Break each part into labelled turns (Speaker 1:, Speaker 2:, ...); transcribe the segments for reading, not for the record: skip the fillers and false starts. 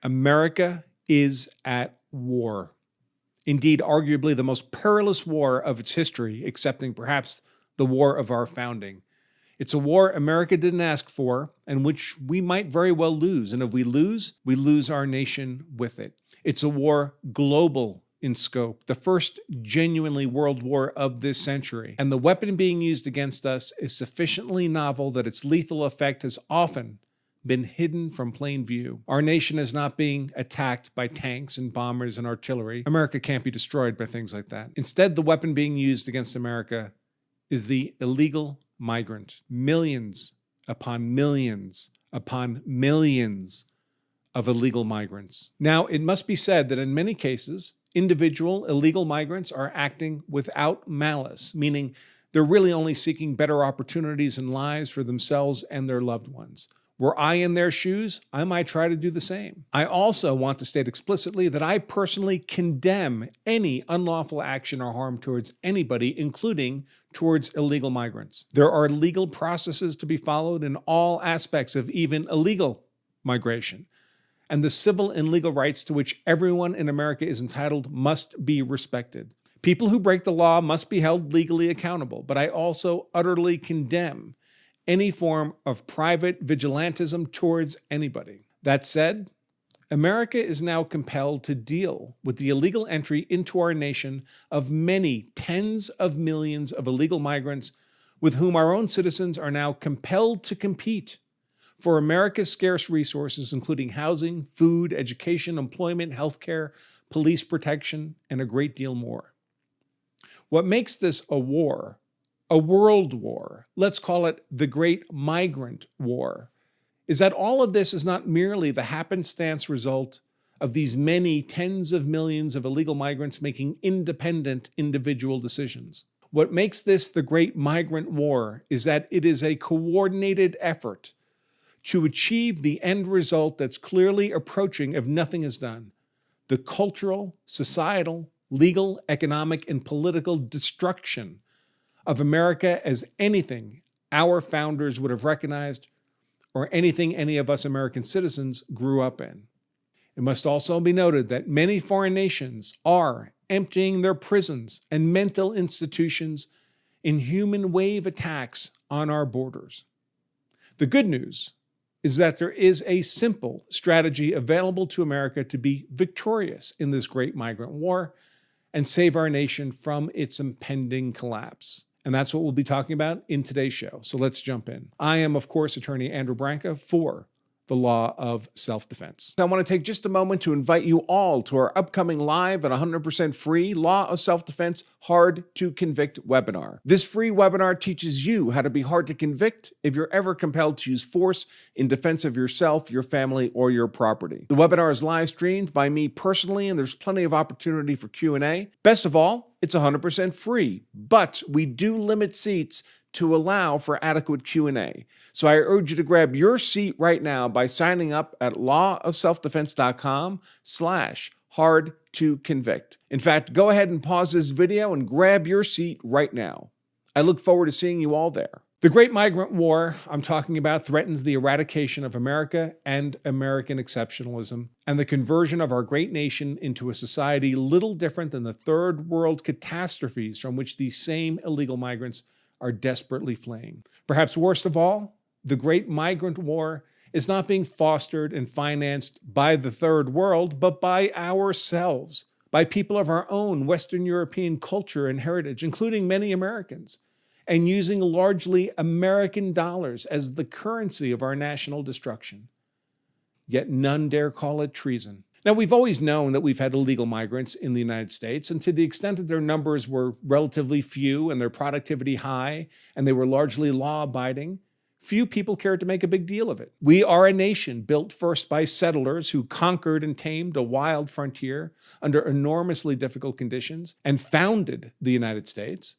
Speaker 1: America is at war. Indeed, arguably the most perilous war of its history, excepting perhaps the war of our founding. It's a war America didn't ask for, and which we might very well lose. And if we lose our nation with it. It's a war global in scope, the first genuinely world war of this century. And the weapon being used against us is sufficiently novel that its lethal effect has often been hidden from plain view. Our nation is not being attacked by tanks and bombers and artillery. America can't be destroyed by things like that. Instead, the weapon being used against America is the illegal migrant. Millions upon millions upon millions of illegal migrants. Now, it must be said that in many cases, individual illegal migrants are acting without malice, meaning they're really only seeking better opportunities and lives for themselves and their loved ones. Were I in their shoes, I might try to do the same. I also want to state explicitly that I personally condemn any unlawful action or harm towards anybody, including towards illegal migrants. There are legal processes to be followed in all aspects of even illegal migration, and the civil and legal rights to which everyone in America is entitled must be respected. People who break the law must be held legally accountable, but I also utterly condemn any form of private vigilantism towards anybody. That said, America is now compelled to deal with the illegal entry into our nation of many tens of millions of illegal migrants with whom our own citizens are now compelled to compete for America's scarce resources, including housing, food, education, employment, healthcare, police protection, and a great deal more. What makes this a war, a world war, let's call it the Great Migrant War, is that all of this is not merely the happenstance result of these many tens of millions of illegal migrants making independent individual decisions. What makes this the Great Migrant War is that it is a coordinated effort to achieve the end result that's clearly approaching if nothing is done: the cultural, societal, legal, economic, and political destruction of America as anything our founders would have recognized or anything any of us American citizens grew up in. It must also be noted that many foreign nations are emptying their prisons and mental institutions in human wave attacks on our borders. The good news is that there is a simple strategy available to America to be victorious in this great migrant war and save our nation from its impending collapse. And that's what we'll be talking about in today's show. So let's jump in. I am, of course, attorney Andrew Branca for the Law of Self-Defense. I want to take just a moment to invite you all to our upcoming live and 100% free Law of Self-Defense Hard to Convict webinar. This free webinar teaches you how to be hard to convict if you're ever compelled to use force in defense of yourself, your family, or your property. The webinar is live streamed by me personally, and there's plenty of opportunity for Q&A. Best of all, it's 100% free, but we do limit seats to allow for adequate Q&A. So I urge you to grab your seat right now by signing up at lawofselfdefense.com/hard to convict. In fact, go ahead and pause this video and grab your seat right now. I look forward to seeing you all there. The Great Migrant War I'm talking about threatens the eradication of America and American exceptionalism and the conversion of our great nation into a society little different than the third world catastrophes from which these same illegal migrants are desperately fleeing. Perhaps worst of all, the Great Migrant War is not being fostered and financed by the third world, but by ourselves, by people of our own Western European culture and heritage, including many Americans, and using largely American dollars as the currency of our national destruction. Yet none dare call it treason. Now, we've always known that we've had illegal migrants in the United States, and to the extent that their numbers were relatively few and their productivity high, and they were largely law-abiding, few people cared to make a big deal of it. We are a nation built first by settlers who conquered and tamed a wild frontier under enormously difficult conditions and founded the United States,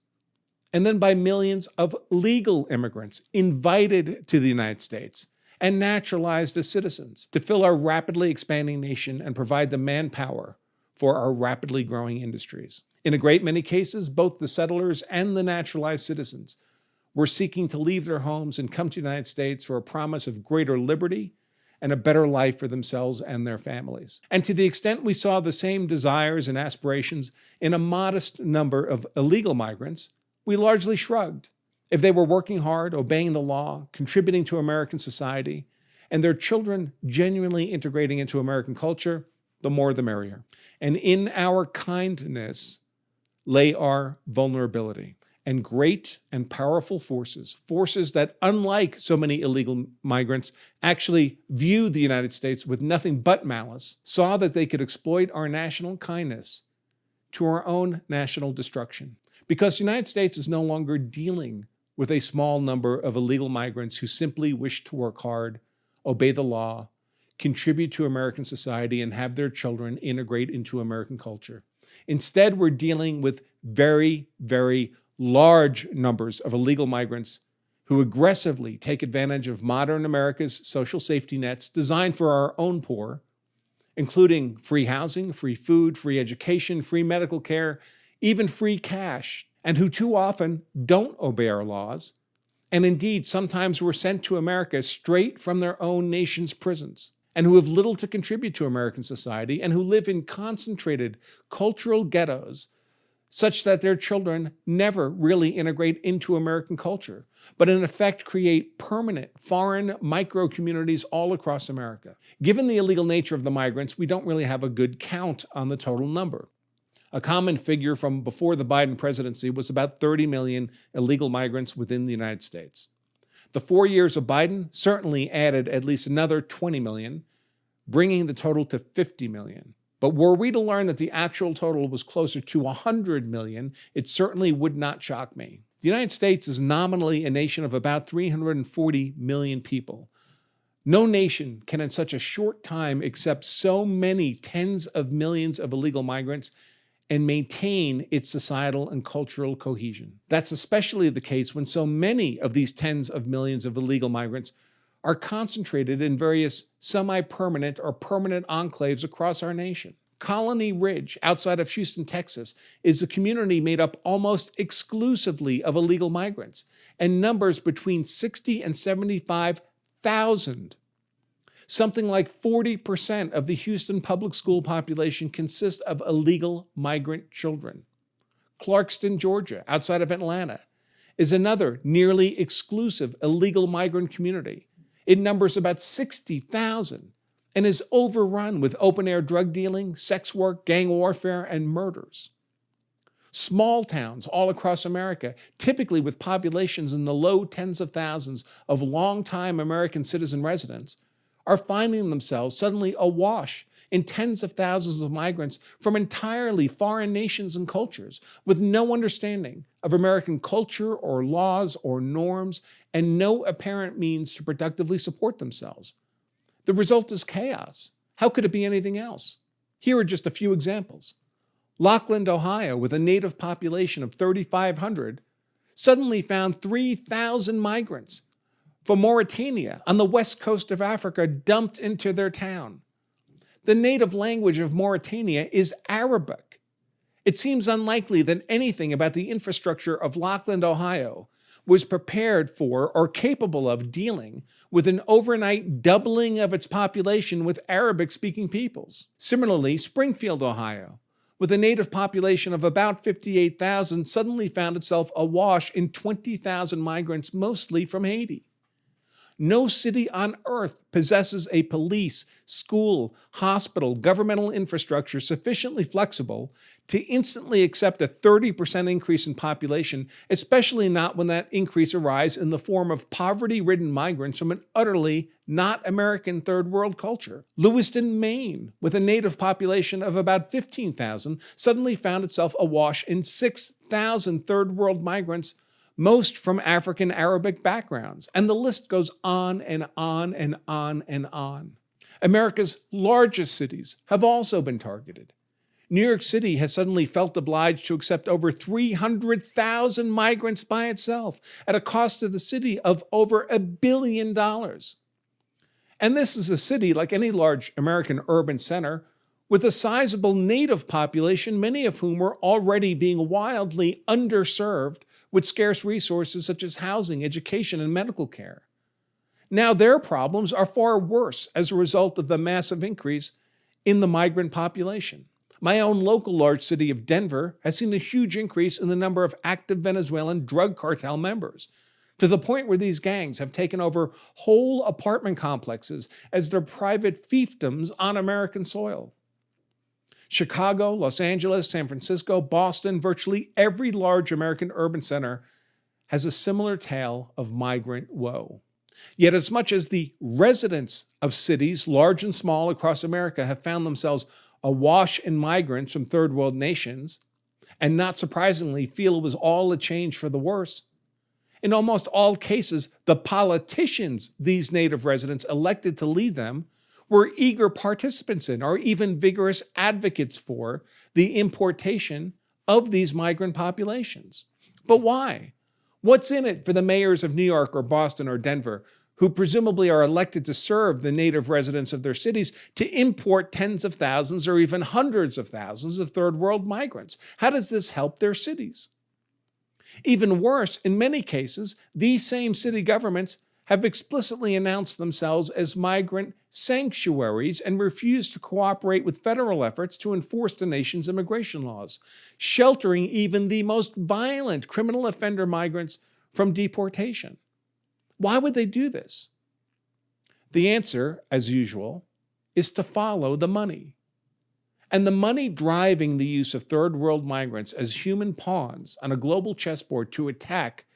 Speaker 1: and then by millions of legal immigrants invited to the United States and naturalized as citizens to fill our rapidly expanding nation and provide the manpower for our rapidly growing industries. In a great many cases, both the settlers and the naturalized citizens were seeking to leave their homes and come to the United States for a promise of greater liberty and a better life for themselves and their families. And to the extent we saw the same desires and aspirations in a modest number of illegal migrants, we largely shrugged. If they were working hard, obeying the law, contributing to American society, and their children genuinely integrating into American culture, the more the merrier. And in our kindness lay our vulnerability. And great and powerful forces that, unlike so many illegal migrants, actually view the United States with nothing but malice, saw that they could exploit our national kindness to our own national destruction. Because the United States is no longer dealing with a small number of illegal migrants who simply wish to work hard, obey the law, contribute to American society, and have their children integrate into American culture. Instead, we're dealing with very, very large numbers of illegal migrants who aggressively take advantage of modern America's social safety nets designed for our own poor, including free housing, free food, free education, free medical care, even free cash, and who too often don't obey our laws, and indeed sometimes were sent to America straight from their own nation's prisons, and who have little to contribute to American society, and who live in concentrated cultural ghettos such that their children never really integrate into American culture, but in effect create permanent foreign micro-communities all across America. Given the illegal nature of the migrants, we don't really have a good count on the total number. A common figure from before the Biden presidency was about 30 million illegal migrants within the United States. The 4 years of Biden certainly added at least another 20 million, bringing the total to 50 million. But were we to learn that the actual total was closer to 100 million, it certainly would not shock me. The United States is nominally a nation of about 340 million people. No nation can in such a short time accept so many tens of millions of illegal migrants and maintain its societal and cultural cohesion. That's especially the case when so many of these tens of millions of illegal migrants are concentrated in various semi-permanent or permanent enclaves across our nation. Colony Ridge, outside of Houston, Texas, is a community made up almost exclusively of illegal migrants and numbers between 60 and 75,000. Something like 40% of the Houston public school population consists of illegal migrant children. Clarkston, Georgia, outside of Atlanta, is another nearly exclusive illegal migrant community. It numbers about 60,000 and is overrun with open-air drug dealing, sex work, gang warfare, and murders. Small towns all across America, typically with populations in the low tens of thousands of long-time American citizen residents, are finding themselves suddenly awash in tens of thousands of migrants from entirely foreign nations and cultures with no understanding of American culture or laws or norms and no apparent means to productively support themselves. The result is chaos. How could it be anything else? Here are just a few examples. Lockland, Ohio, with a native population of 3,500, suddenly found 3,000 migrants from Mauritania on the west coast of Africa dumped into their town. The native language of Mauritania is Arabic. It seems unlikely that anything about the infrastructure of Lockland, Ohio, was prepared for or capable of dealing with an overnight doubling of its population with Arabic-speaking peoples. Similarly, Springfield, Ohio, with a native population of about 58,000, suddenly found itself awash in 20,000 migrants, mostly from Haiti. No city on earth possesses a police, school, hospital, governmental infrastructure sufficiently flexible to instantly accept a 30% increase in population, especially not when that increase arrives in the form of poverty-ridden migrants from an utterly not American third world culture. Lewiston, Maine, with a native population of about 15,000, suddenly found itself awash in 6,000 third world migrants, most from African Arabic backgrounds. And the list goes on and on and on and on. America's largest cities have also been targeted. New York City has suddenly felt obliged to accept over 300,000 migrants by itself at a cost to the city of over $1 billion. And this is a city, like any large American urban center, with a sizable native population, many of whom were already being wildly underserved with scarce resources such as housing, education, and medical care. Now their problems are far worse as a result of the massive increase in the migrant population. My own local large city of Denver has seen a huge increase in the number of active Venezuelan drug cartel members, to the point where these gangs have taken over whole apartment complexes as their private fiefdoms on American soil. Chicago, Los Angeles, San Francisco, Boston, virtually every large American urban center has a similar tale of migrant woe. Yet as much as the residents of cities, large and small across America, have found themselves awash in migrants from third world nations, and not surprisingly feel it was all a change for the worse, in almost all cases, the politicians these native residents elected to lead them were eager participants in, or even vigorous advocates for, the importation of these migrant populations. But why? What's in it for the mayors of New York or Boston or Denver, who presumably are elected to serve the native residents of their cities, to import tens of thousands or even hundreds of thousands of third world migrants? How does this help their cities? Even worse, in many cases, these same city governments have explicitly announced themselves as migrant sanctuaries and refused to cooperate with federal efforts to enforce the nation's immigration laws, sheltering even the most violent criminal offender migrants from deportation. Why would they do this? The answer, as usual, is to follow the money. And the money driving the use of third world migrants as human pawns on a global chessboard to attack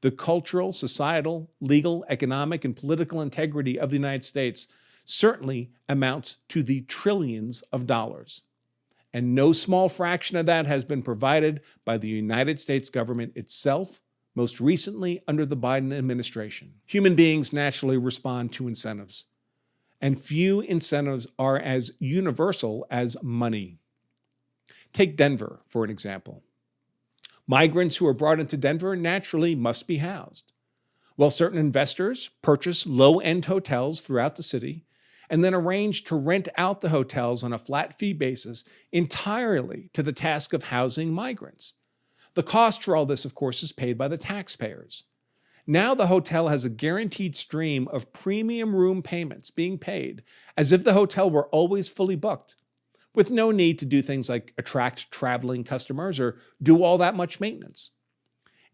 Speaker 1: the cultural, societal, legal, economic, and political integrity of the United States certainly amounts to the trillions of dollars. And no small fraction of that has been provided by the United States government itself, most recently under the Biden administration. Human beings naturally respond to incentives, and few incentives are as universal as money. Take Denver, for an example. Migrants who are brought into Denver naturally must be housed. While certain investors purchase low-end hotels throughout the city and then arrange to rent out the hotels on a flat fee basis entirely to the task of housing migrants. The cost for all this, of course, is paid by the taxpayers. Now the hotel has a guaranteed stream of premium room payments being paid as if the hotel were always fully booked, with no need to do things like attract traveling customers or do all that much maintenance.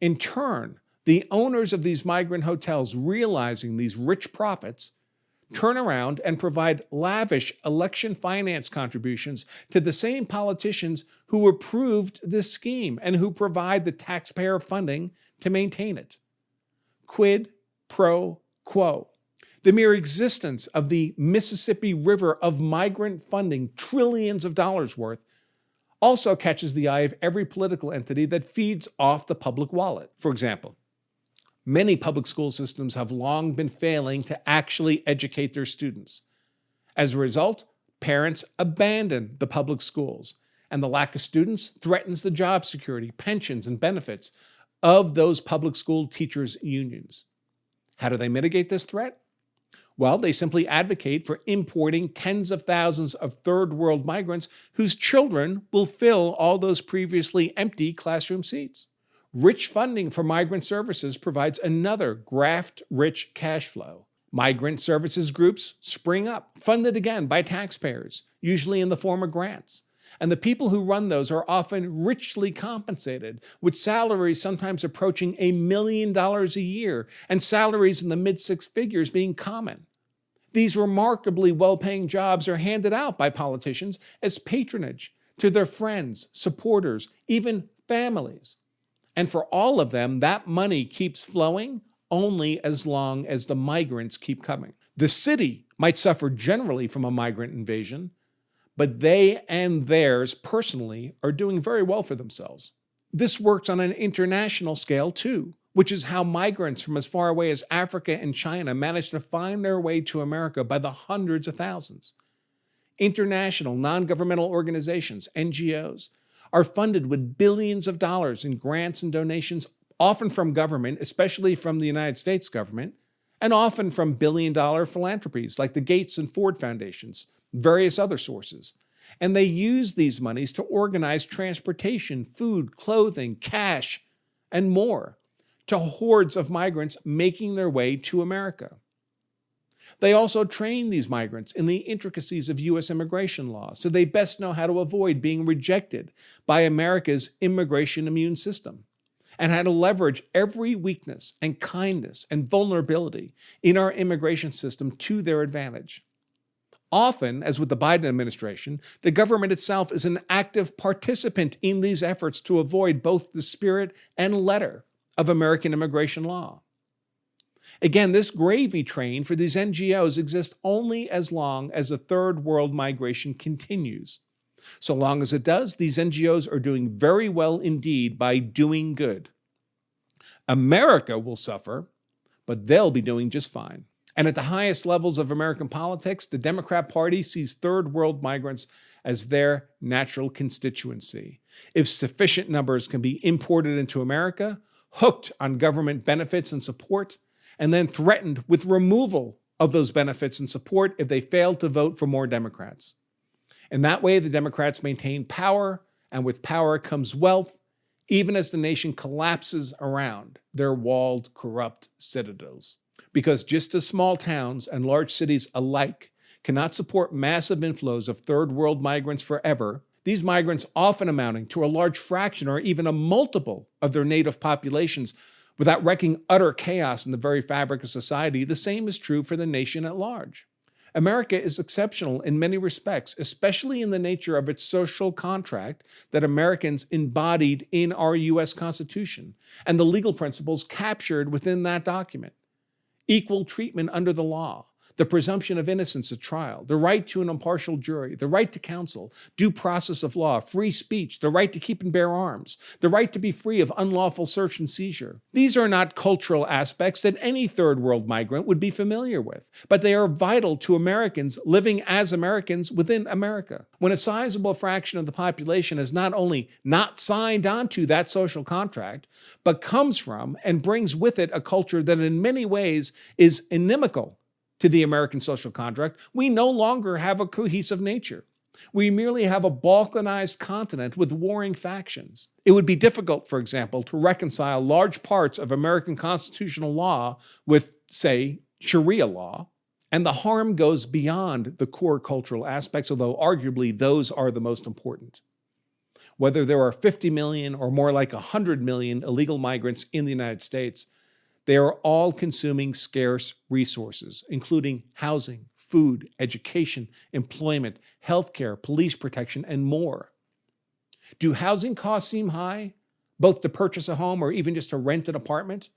Speaker 1: In turn, the owners of these migrant hotels, realizing these rich profits, turn around and provide lavish election finance contributions to the same politicians who approved this scheme and who provide the taxpayer funding to maintain it. Quid pro quo. The mere existence of the Mississippi River of migrant funding, trillions of dollars worth, also catches the eye of every political entity that feeds off the public wallet. For example, many public school systems have long been failing to actually educate their students. As a result, parents abandon the public schools, and the lack of students threatens the job security, pensions, and benefits of those public school teachers' unions. How do they mitigate this threat? Well, they simply advocate for importing tens of thousands of third world migrants whose children will fill all those previously empty classroom seats. Rich funding for migrant services provides another graft-rich cash flow. Migrant services groups spring up, funded again by taxpayers, usually in the form of grants. And the people who run those are often richly compensated, with salaries sometimes approaching $1 million a year, and salaries in the mid-six figures being common. These remarkably well-paying jobs are handed out by politicians as patronage to their friends, supporters, even families. And for all of them, that money keeps flowing only as long as the migrants keep coming. The city might suffer generally from a migrant invasion, but they and theirs personally are doing very well for themselves. This works on an international scale too, which is how migrants from as far away as Africa and China manage to find their way to America by the hundreds of thousands. International non-governmental organizations, NGOs, are funded with billions of dollars in grants and donations, often from government, especially from the United States government, and often from billion-dollar philanthropies like the Gates and Ford Foundations, various other sources. And they use these monies to organize transportation, food, clothing, cash, and more to hordes of migrants making their way to America. They also train these migrants in the intricacies of U.S. immigration law, so they best know how to avoid being rejected by America's immigration immune system, and how to leverage every weakness and kindness and vulnerability in our immigration system to their advantage. Often, as with the Biden administration, the government itself is an active participant in these efforts to avoid both the spirit and letter of American immigration law. Again, this gravy train for these NGOs exists only as long as the third world migration continues. So long as it does, these NGOs are doing very well indeed by doing good. America will suffer, but they'll be doing just fine. And at the highest levels of American politics, the Democrat Party sees third world migrants as their natural constituency. If sufficient numbers can be imported into America, hooked on government benefits and support, and then threatened with removal of those benefits and support if they fail to vote for more Democrats. In that way, the Democrats maintain power, and with power comes wealth, even as the nation collapses around their walled, corrupt citadels. Because just as small towns and large cities alike cannot support massive inflows of third world migrants forever, these migrants, often amounting to a large fraction or even a multiple of their native populations, without wreaking utter chaos in the very fabric of society, the same is true for the nation at large. America is exceptional in many respects, especially in the nature of its social contract that Americans embodied in our U.S. Constitution and the legal principles captured within that document. Equal treatment under the law, the presumption of innocence at trial, the right to an impartial jury, the right to counsel, due process of law, free speech, the right to keep and bear arms, the right to be free of unlawful search and seizure. These are not cultural aspects that any third world migrant would be familiar with, but they are vital to Americans living as Americans within America. When a sizable fraction of the population has not only not signed onto that social contract, but comes from and brings with it a culture that in many ways is inimical to the American social contract, we no longer have a cohesive nature. We merely have a balkanized continent with warring factions. It would be difficult, for example, to reconcile large parts of American constitutional law with, say, Sharia law, and the harm goes beyond the core cultural aspects, although arguably those are the most important. Whether there are 50 million or more like 100 million illegal migrants in the United States, they are all consuming scarce resources, including housing, food, education, employment, healthcare, police protection, and more. Do housing costs seem high, both to purchase a home or even just to rent an apartment?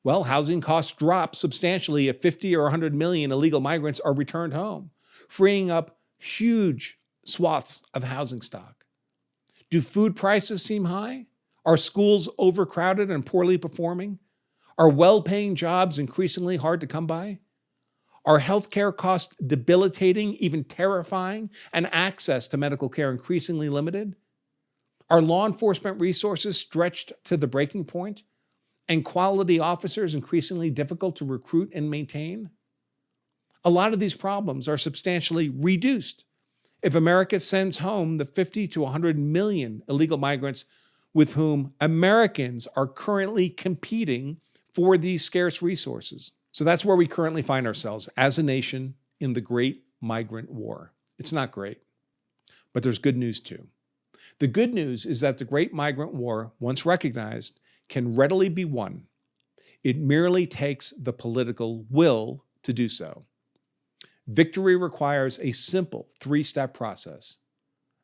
Speaker 1: Well, housing costs drop substantially if 50 or 100 million illegal migrants are returned home, freeing up huge swaths of housing stock. Do food prices seem high? Are schools overcrowded and poorly performing? Are well-paying jobs increasingly hard to come by? Are healthcare costs debilitating, even terrifying, and access to medical care increasingly limited? Are law enforcement resources stretched to the breaking point, and quality officers increasingly difficult to recruit and maintain? A lot of these problems are substantially reduced if America sends home the 50 to 100 million illegal migrants with whom Americans are currently competing for these scarce resources. So that's where we currently find ourselves as a nation in the great migrant war. It's not great, but there's good news too. The good news is that the great migrant war, once recognized, can readily be won. It merely takes the political will to do so. Victory requires a simple three-step process.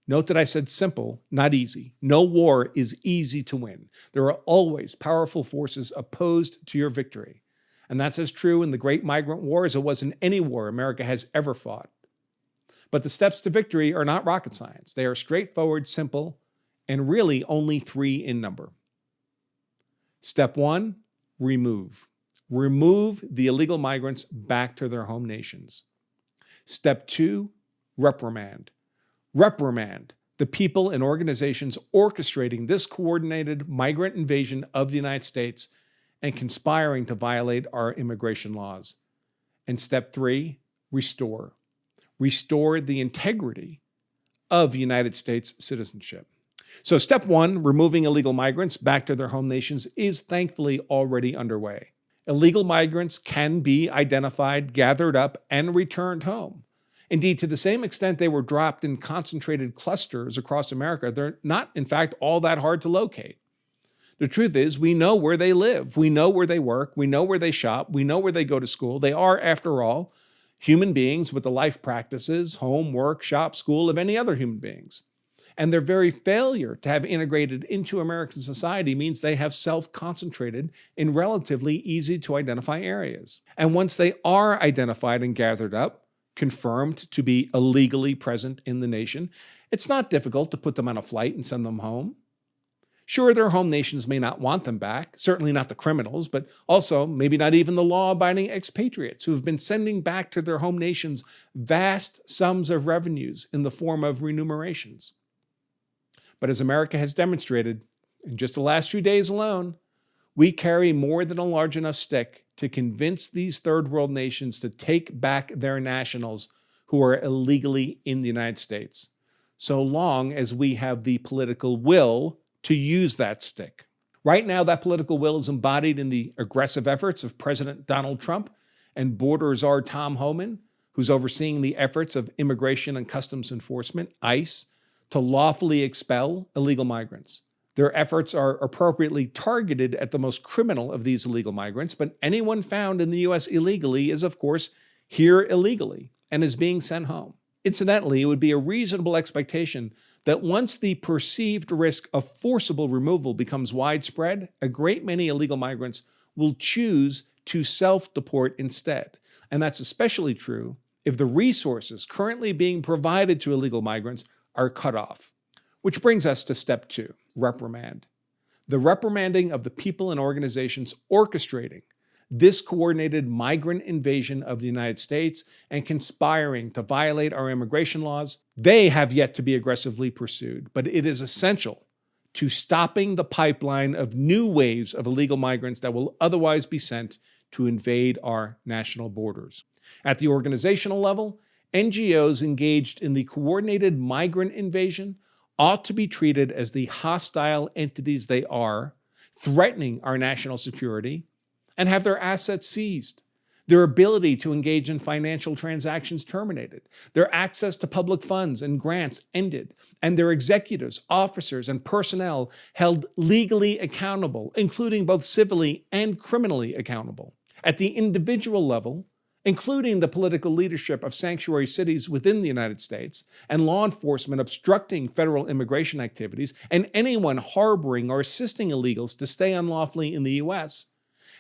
Speaker 1: Note that I said simple, not easy. No war is easy to win. There are always powerful forces opposed to your victory. And that's as true in the Great Migrant War as it was in any war America has ever fought. But the steps to victory are not rocket science. They are straightforward, simple, and really only 3 in number. Step 1, remove. Remove the illegal migrants back to their home nations. Step 2, reprimand. Reprimand the people and organizations orchestrating this coordinated migrant invasion of the United States and conspiring to violate our immigration laws. And step 3, restore. Restore the integrity of United States citizenship. So step 1, removing illegal migrants back to their home nations, is thankfully already underway. Illegal migrants can be identified, gathered up, and returned home. Indeed, to the same extent they were dropped in concentrated clusters across America, they're not, in fact, all that hard to locate. The truth is, we know where they live, we know where they work, we know where they shop, we know where they go to school. They are, after all, human beings with the life practices, home, work, shop, school of any other human beings. And their very failure to have integrated into American society means they have self-concentrated in relatively easy-to-identify areas. And once they are identified and gathered up, confirmed to be illegally present in the nation, it's not difficult to put them on a flight and send them home. Sure, their home nations may not want them back, certainly not the criminals, but also maybe not even the law-abiding expatriates who have been sending back to their home nations vast sums of revenues in the form of remunerations. But as America has demonstrated, in just the last few days alone, we carry more than a large enough stick to convince these third world nations to take back their nationals who are illegally in the United States, so long as we have the political will to use that stick. Right now, that political will is embodied in the aggressive efforts of President Donald Trump and border czar Tom Homan, who's overseeing the efforts of Immigration and Customs Enforcement, ICE, to lawfully expel illegal migrants. Their efforts are appropriately targeted at the most criminal of these illegal migrants, but anyone found in the U.S. illegally is, of course, here illegally and is being sent home. Incidentally, it would be a reasonable expectation that once the perceived risk of forcible removal becomes widespread, a great many illegal migrants will choose to self-deport instead. And that's especially true if the resources currently being provided to illegal migrants are cut off. Which brings us to step 2, reprimand. The reprimanding of the people and organizations orchestrating this coordinated migrant invasion of the United States and conspiring to violate our immigration laws. They have yet to be aggressively pursued, but it is essential to stopping the pipeline of new waves of illegal migrants that will otherwise be sent to invade our national borders. At the organizational level, NGOs engaged in the coordinated migrant invasion ought to be treated as the hostile entities they are, threatening our national security, and have their assets seized, their ability to engage in financial transactions terminated, their access to public funds and grants ended, and their executives, officers, and personnel held legally accountable, including both civilly and criminally accountable. At the individual level, including the political leadership of sanctuary cities within the United States and law enforcement obstructing federal immigration activities, and anyone harboring or assisting illegals to stay unlawfully in the U.S.,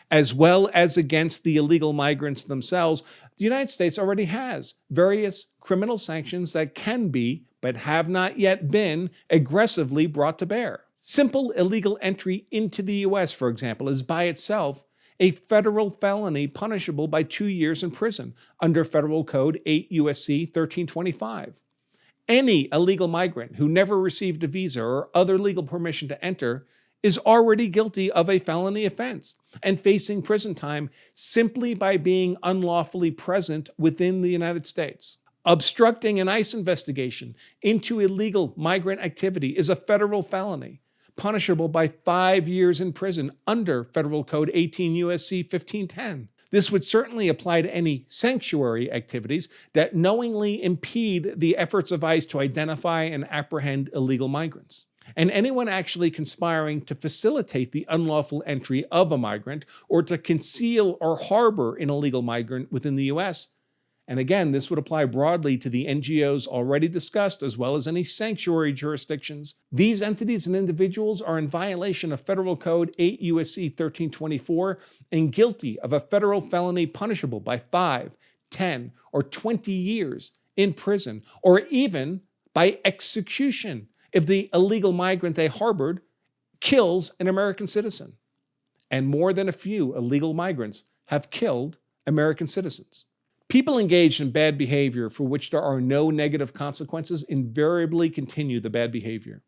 Speaker 1: as well as against the illegal migrants themselves, the United States already has various criminal sanctions that can be, but have not yet been, aggressively brought to bear. Simple illegal entry into the U.S., for example, is by itself a federal felony punishable by 2 years in prison under Federal Code 8 U.S.C. 1325. Any illegal migrant who never received a visa or other legal permission to enter is already guilty of a felony offense and facing prison time simply by being unlawfully present within the United States. Obstructing an ICE investigation into illegal migrant activity is a federal felony, punishable by 5 years in prison under Federal Code 18 U.S.C. 1510. This would certainly apply to any sanctuary activities that knowingly impede the efforts of ICE to identify and apprehend illegal migrants. And anyone actually conspiring to facilitate the unlawful entry of a migrant or to conceal or harbor an illegal migrant within the U.S. And again, this would apply broadly to the NGOs already discussed, as well as any sanctuary jurisdictions. These entities and individuals are in violation of Federal Code 8 U.S.C. 1324 and guilty of a federal felony punishable by 5, 10, or 20 years in prison, or even by execution if the illegal migrant they harbored kills an American citizen. And more than a few illegal migrants have killed American citizens. People engaged in bad behavior for which there are no negative consequences invariably continue the bad behavior.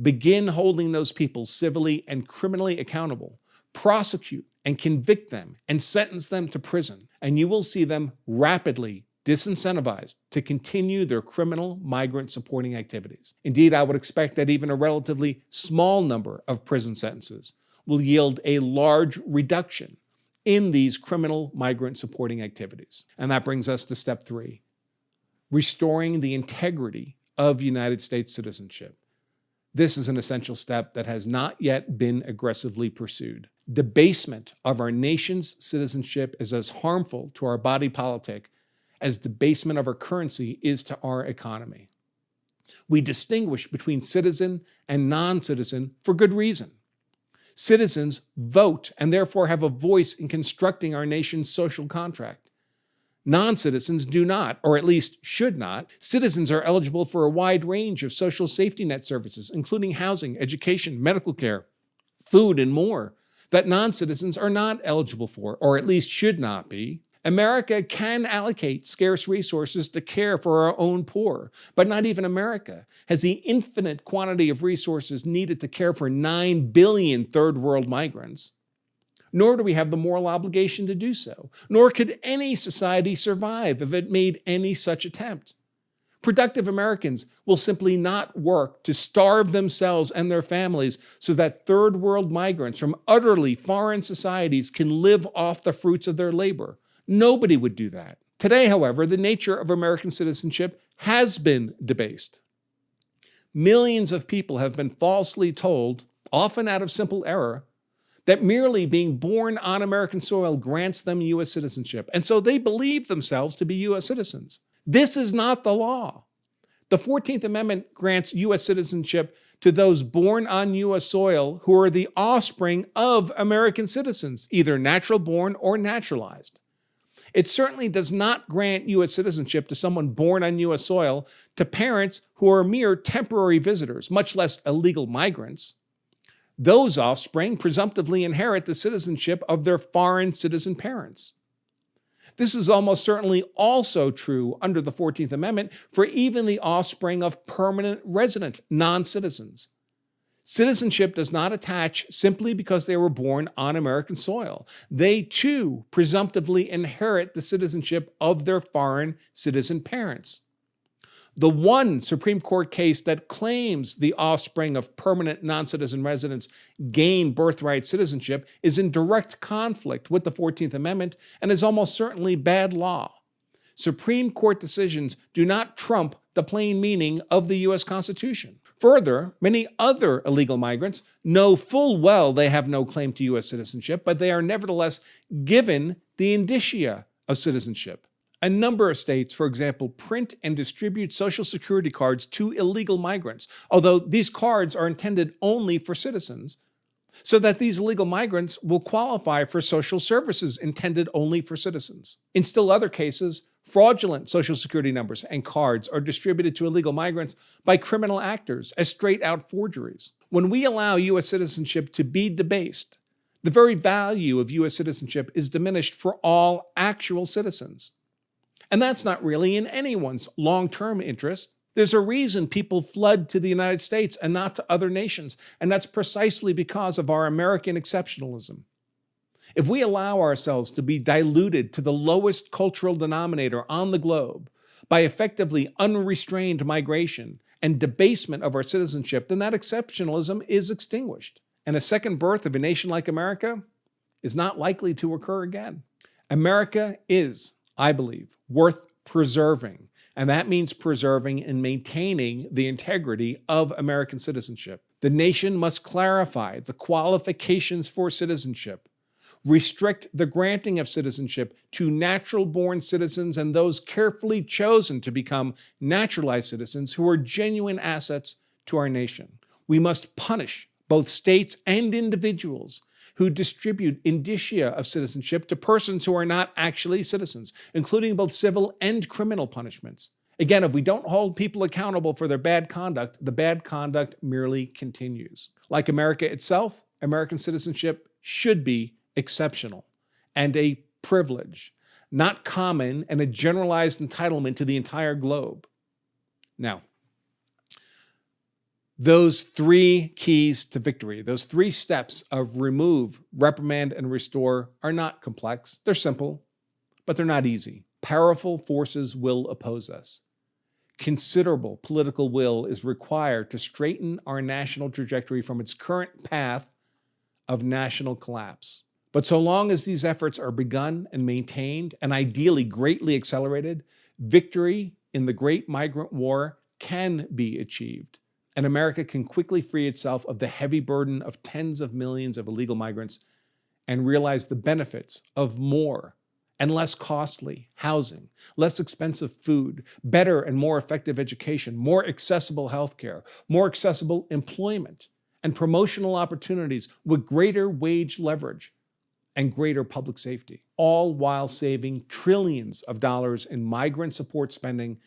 Speaker 1: Begin holding those people civilly and criminally accountable, prosecute and convict them and sentence them to prison, and you will see them rapidly disincentivized to continue their criminal migrant supporting activities. Indeed, I would expect that even a relatively small number of prison sentences will yield a large reduction in these criminal migrant supporting activities. And that brings us to step 3, restoring the integrity of United States citizenship. This is an essential step that has not yet been aggressively pursued. Debasement of our nation's citizenship is as harmful to our body politic as debasement of our currency is to our economy. We distinguish between citizen and non-citizen for good reason. Citizens vote and therefore have a voice in constructing our nation's social contract. Non-citizens do not, or at least should not. Citizens are eligible for a wide range of social safety net services, including housing, education, medical care, food, and more, that non-citizens are not eligible for, or at least should not be. America can allocate scarce resources to care for our own poor, but not even America has the infinite quantity of resources needed to care for 9 billion third world migrants. Nor do we have the moral obligation to do so, nor could any society survive if it made any such attempt. Productive Americans will simply not work to starve themselves and their families so that third world migrants from utterly foreign societies can live off the fruits of their labor. Nobody would do that. Today, however, the nature of American citizenship has been debased. Millions of people have been falsely told, often out of simple error, that merely being born on American soil grants them U.S. citizenship, and so they believe themselves to be U.S. citizens. This is not the law. The 14th Amendment grants U.S. citizenship to those born on U.S. soil who are the offspring of American citizens, either natural born or naturalized. It certainly does not grant U.S. citizenship to someone born on U.S. soil to parents who are mere temporary visitors, much less illegal migrants. Those offspring presumptively inherit the citizenship of their foreign citizen parents. This is almost certainly also true under the 14th Amendment for even the offspring of permanent resident non-citizens. Citizenship does not attach simply because they were born on American soil. They, too, presumptively inherit the citizenship of their foreign citizen parents. The one Supreme Court case that claims the offspring of permanent non-citizen residents gain birthright citizenship is in direct conflict with the 14th Amendment and is almost certainly bad law. Supreme Court decisions do not trump the plain meaning of the U.S. Constitution. Further, many other illegal migrants know full well they have no claim to U.S. citizenship, but they are nevertheless given the indicia of citizenship. A number of states, for example, print and distribute Social Security cards to illegal migrants, although these cards are intended only for citizens, so that these illegal migrants will qualify for social services intended only for citizens. In still other cases, fraudulent Social Security numbers and cards are distributed to illegal migrants by criminal actors as straight-out forgeries. When we allow U.S. citizenship to be debased, the very value of U.S. citizenship is diminished for all actual citizens. And that's not really in anyone's long-term interest. There's a reason people flood to the United States and not to other nations, and that's precisely because of our American exceptionalism. If we allow ourselves to be diluted to the lowest cultural denominator on the globe by effectively unrestrained migration and debasement of our citizenship, then that exceptionalism is extinguished. And a second birth of a nation like America is not likely to occur again. America is, I believe, worth preserving. And that means preserving and maintaining the integrity of American citizenship. The nation must clarify the qualifications for citizenship, restrict the granting of citizenship to natural-born citizens and those carefully chosen to become naturalized citizens who are genuine assets to our nation. We must punish both states and individuals who distribute indicia of citizenship to persons who are not actually citizens, including both civil and criminal punishments. Again, if we don't hold people accountable for their bad conduct, the bad conduct merely continues. Like America itself, American citizenship should be exceptional and a privilege, not common and a generalized entitlement to the entire globe. Now, those 3 keys to victory, those 3 steps of remove, reprimand, and restore are not complex. They're simple, but they're not easy. Powerful forces will oppose us. Considerable political will is required to straighten our national trajectory from its current path of national collapse. But so long as these efforts are begun and maintained, and ideally greatly accelerated, victory in the great migrant war can be achieved, and America can quickly free itself of the heavy burden of tens of millions of illegal migrants and realize the benefits of more and less costly housing, less expensive food, better and more effective education, more accessible healthcare, more accessible employment, and promotional opportunities with greater wage leverage and greater public safety, all while saving trillions of dollars in migrant support spending,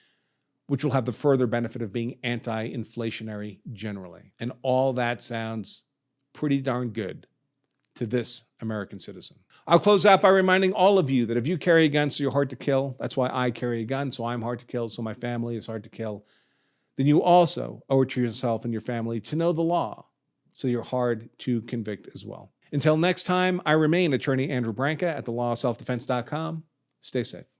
Speaker 1: which will have the further benefit of being anti-inflationary generally. And all that sounds pretty darn good to this American citizen. I'll close out by reminding all of you that if you carry a gun, so you're hard to kill, that's why I carry a gun, so I'm hard to kill, so my family is hard to kill, then you also owe it to yourself and your family to know the law, so you're hard to convict as well. Until next time, I remain Attorney Andrew Branca at thelawofselfdefense.com. Stay safe.